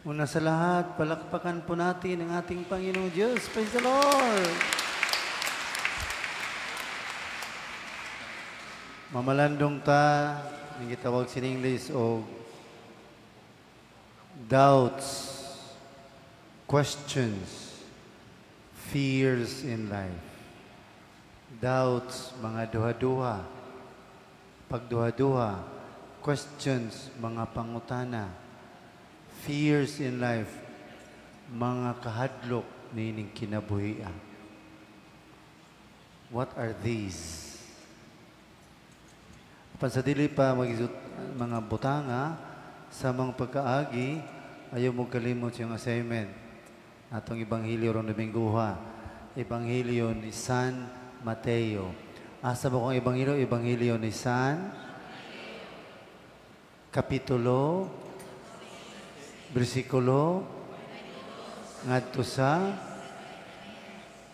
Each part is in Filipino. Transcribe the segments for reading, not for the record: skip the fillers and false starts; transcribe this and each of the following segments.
Una sa lahat, palakpakan po natin ang ating Panginoong Diyos. Praise the Lord! Mamalandong ta, ang gitawag sa English o doubts, questions, fears in life. Doubts, mga duha-duha. Pagduha-duha, questions, mga pangutana. Fears in life, mga kahadlok nining kinabuhian. What are these? Pansadili pa mga butanga sa mga pagkaagi, ayaw mo kalimot yung assignment. Atong Ebanghelyo ron Dominguha. Ebanghelyo ni San Mateo. Asa mo kong Ebanghelyo? Ebanghelyo ni San Kapitulo bersikulo ngadto sa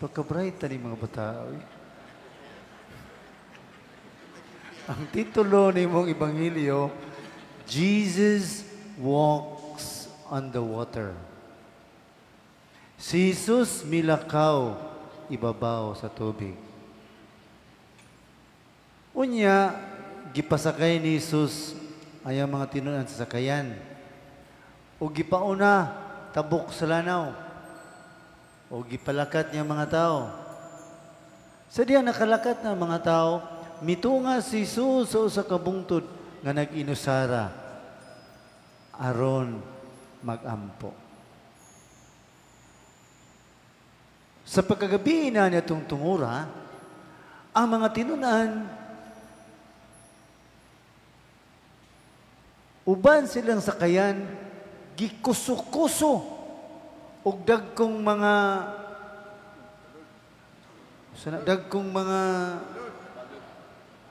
pagka-bright ni mga bata. Ang titulo ni mong Ebanghelyo, Jesus walks on the water. Si Jesus milakaw ibabaw sa tubig. Unya, gipasakay ni Jesus ay mga tinunan sa sakayan. O gipauna, tabok sa lanaw. O gipalakat niya mga tao. Sa diya nakalakat na mga tao, mitunga si Jesus sa usa ka bungtod nga nag-inusara aron magampo. Sa pagkagabi na niya itong tungura, ang mga tinunan, uban silang sakayan, gikuso-kuso og dagkong mga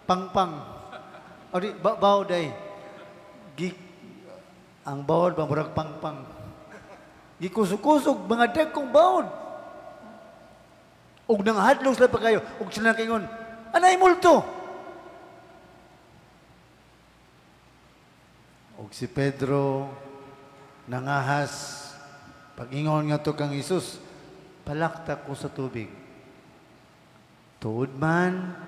pangpang. Ori bawday. Ang bawod pamurag pangpang. Gikuso-kusog mga dagkong bawod. Og nanghadlong sila pa kayo, og sila kingon, anay multo. Og si Pedro nangahas, pag-ingon nga to kang Isus, palaktak ko sa tubig. Tuod man,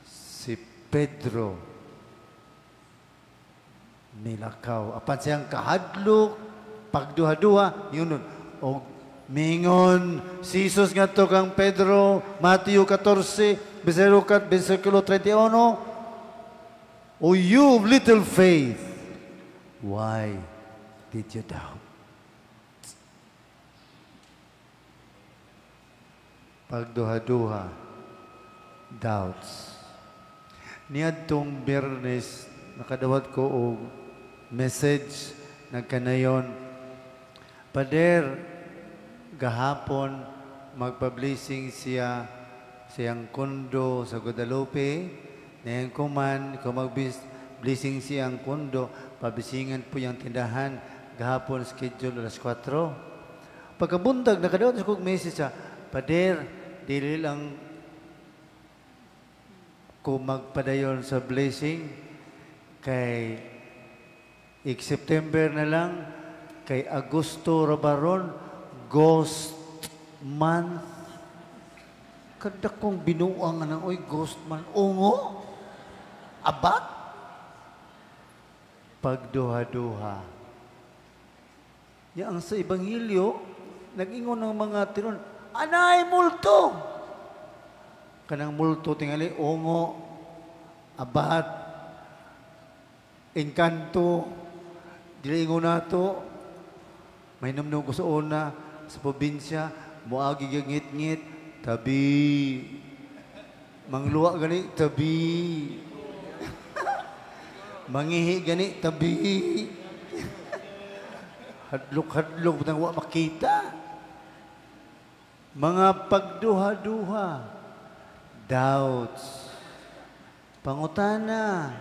si Pedro nilakaw. Apan siyang kahadlok, pagduha-duha, yun nun. O mingon, si Isus nga to kang Pedro, Matthew 14, versikulo 31, O you of little faith, why did you doubt? Pagduha-duha, doubts. Niadtong Biyernes, nakadawat ko og message nagkanayon. Pader, gahapon, magpa-blessing siya siyang kondo sa Guadalupe. Ngayon kuman, kung mag-blessing siyang kondo, pabisingan po yung tindahan, gahapon schedule alas 4. Pagkabuntag, nakadawat sa kong message siya, Pader, dili lang ko magpadayon sa blessing, kay September na lang, kay Agosto Rabaron, Ghost Month. Kada kong binuang ng, oy, Ghost Month, ungo? Abat? Pagduha-duha. Yang sa Ebanghelyo, nag-ingon ng mga tinon, anay multo! Kanang multo tingali, ungo, abat, engkanto, dilingon nato, may namnong ko sa una, sa probinsya, muagi gangit-ngit, tabi, mangluwa gani, tabi, mangihi gani, tabi, hadlok-hadlok, nang wa makita. Mga pagduha-duha, doubts, pangutana,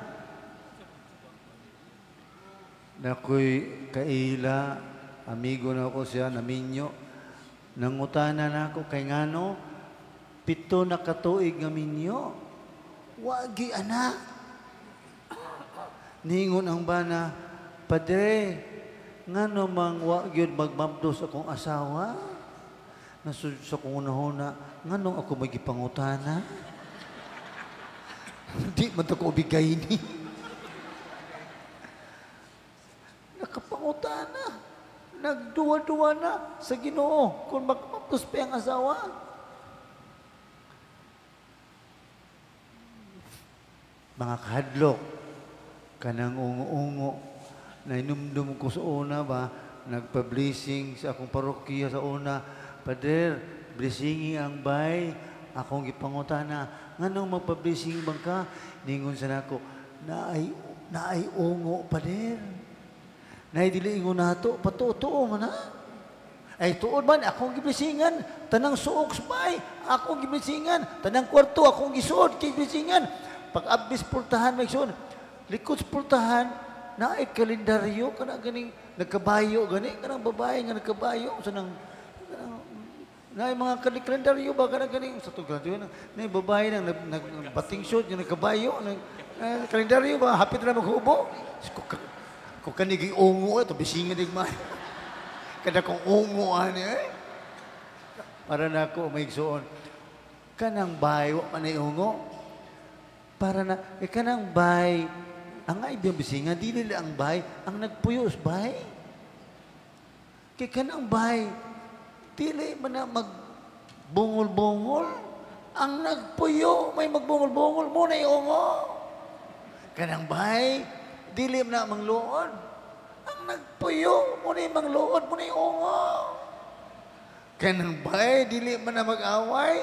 na ko'y kaila, amigo na ako siya, naminyo, nangutana na ako, kay ngano, 7 na katuig nga minyo, wagi anak. Ningon ang bana, Padre, ngano mang wa gyud magmabdos akong asawa? Nasud sa kong una-una, nganong ako magipangutana? Hindi man to ko bigay ni. Nakapangutana. Nagduwa-duwa na sa Ginoo kung magmabdos pa ang asawa. Mga kahadlok, kanang ungo-ungo, na inumdum ko sa una ba, nagpa-blessing sa akong parokya sa una, Pader, blessingi ang bay, akong gipangutana, nganong magpa-blessing bang ka? Ningon sa nako, naay ungo, Pader. Naay dili ingon nato, patuo man na. Ay tuod man, akong giblessingan, tanang suok sa bay, akong giblessingan, tanang kwarto, akong gisuod, giblessingan. Pag-abis pultahan, may suon, likod sa pultahan, naay kalendaryo, kanang ganing nagkabayo, gani, kanang babae nga nagkabayo, sanang, naay mga kalendaryo ba, kanang ganing, sa tugan, naay babae nang nagbating shoot, yung nagkabayo, kalendaryo ba, hapit na maghubo. Kung kaniging ungo, ito, bisingan din man. Kada kong ungo, para na ako, may suon, kanang bayo, manay ungo, para na, kanang bay, ang nga ibibisingan, di nila ang bay, ang nagpuyos bay. Kaya kanang bay, dili man na magbungol-bungol, ang nagpuyo, may magbungol-bungol, muna iungo. Kanang bay, dili man na mangluod, ang nagpuyo, muna mangluod, muna iungo. Kanang bay, dili man na mag-away,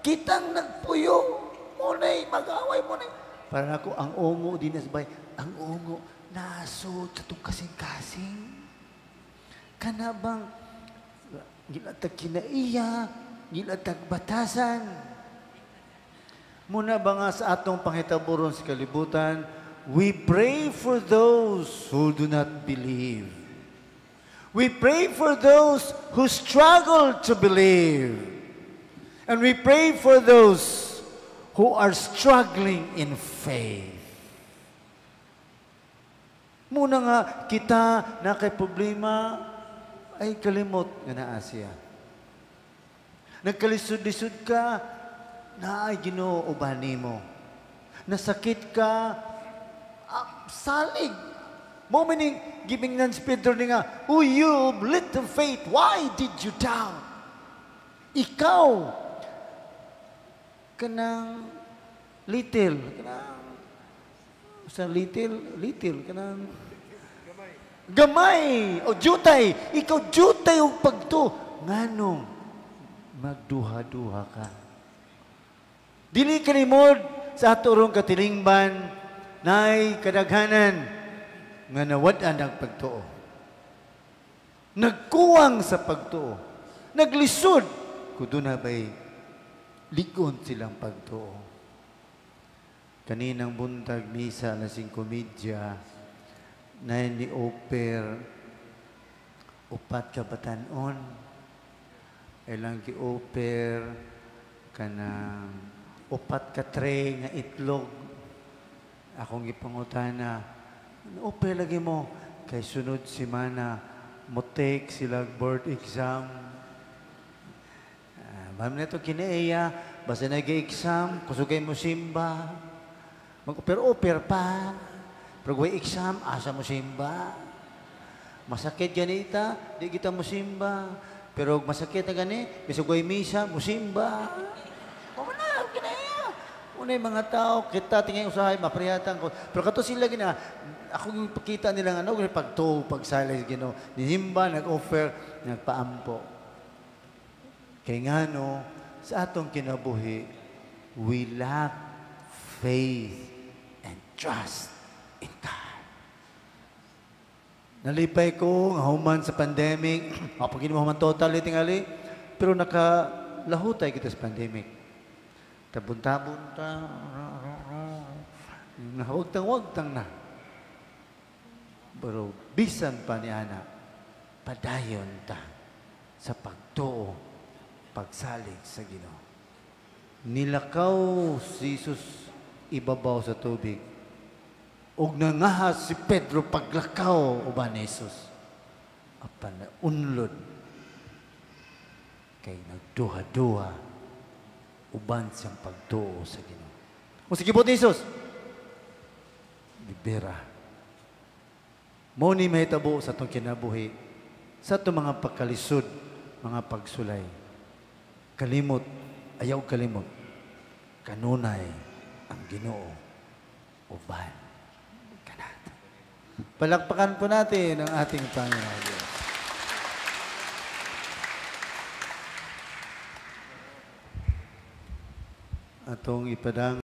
kitang nagpuyo, munay, mag-away munay. Para ako, ang ungo din sa bay, ang ungo, nasod sa itong kasing-kasing. Kanabang, gilatag kinaiya, gilatag batasan. Muna ba nga sa atong pangitaburon sa kalibutan, we pray for those who do not believe. We pray for those who struggle to believe. And we pray for those who are struggling in faith. Muna nga, kita na kay problema, ay kalimot nga na Asya. Nagkalisod-lisod ka, na ay Ginoo ubani mo. Nasakit ka, salig. Mo meaning, giving nan si Pedro ni nga, "Oh, you little faith, why did you doubt?" Ikaw, kanang little, kanang sa little, kanang gamay, o jutay, ikaw jutay o pagto, nganong magduha-duha ka. Dili kalimod sa aturong katilingban, nay kadaghanan, nga nawad-an ang pagtuo. Nagkuwang sa pagtuo. Naglisod, kudo na ba'y ligon silang pagtuo. Kaninang buntag misa na singkomedya na ni-offer upat ka batanon. Ilang gi-offer kanang upat ka tray nga itlog. Akong gipangutana, offer lagi mo kay sunod semana mo take sila board exam. Ma'am na ito kinaiya, basta nag-exam, kusugay mo simba. Mag-offer pa. Pero kung exam, asa mo simba. Masakit ganita, di kita mo simba. Pero masakit na gani, bisugay misa, mo simba. O na, kinaiya. Una yung mga tao, kita tingin usahay, mapriyatan ko. Pero kato sila gina, ako yung pakita nila, pagtuo, pagsalay, gino, nihimba, nag-offer, nagpaampo. Kaya nga no, sa atong kinabuhi, we lack faith and trust in God. Nalipay ko, human sa pandemic, mapagin mo human total tingali, pero nakalahutay kita sa pandemic. Tabunta-bunta, wagtang-wagtang na. Pero bisan pa ni Ana, padayon ta sa pagtuo, pagsalig sa Ginoo. Nilakaw si Jesus ibabaw sa tubig. Ug nangahas si Pedro paglakaw uban ni Jesus. apan na unlod kay nagduha-duha uban siyang pagtuo sa Ginoo. Kung sige po ni Jesus, libera. Mo ni mahitabo sa itong kinabuhi, sa itong mga pagkalisod, mga pagsulay. Kalimot, ayaw kalimot, kanunay ang Ginoo uban kanat. Palakpakan po natin ang ating Panginoon Diyos. Atong ipadang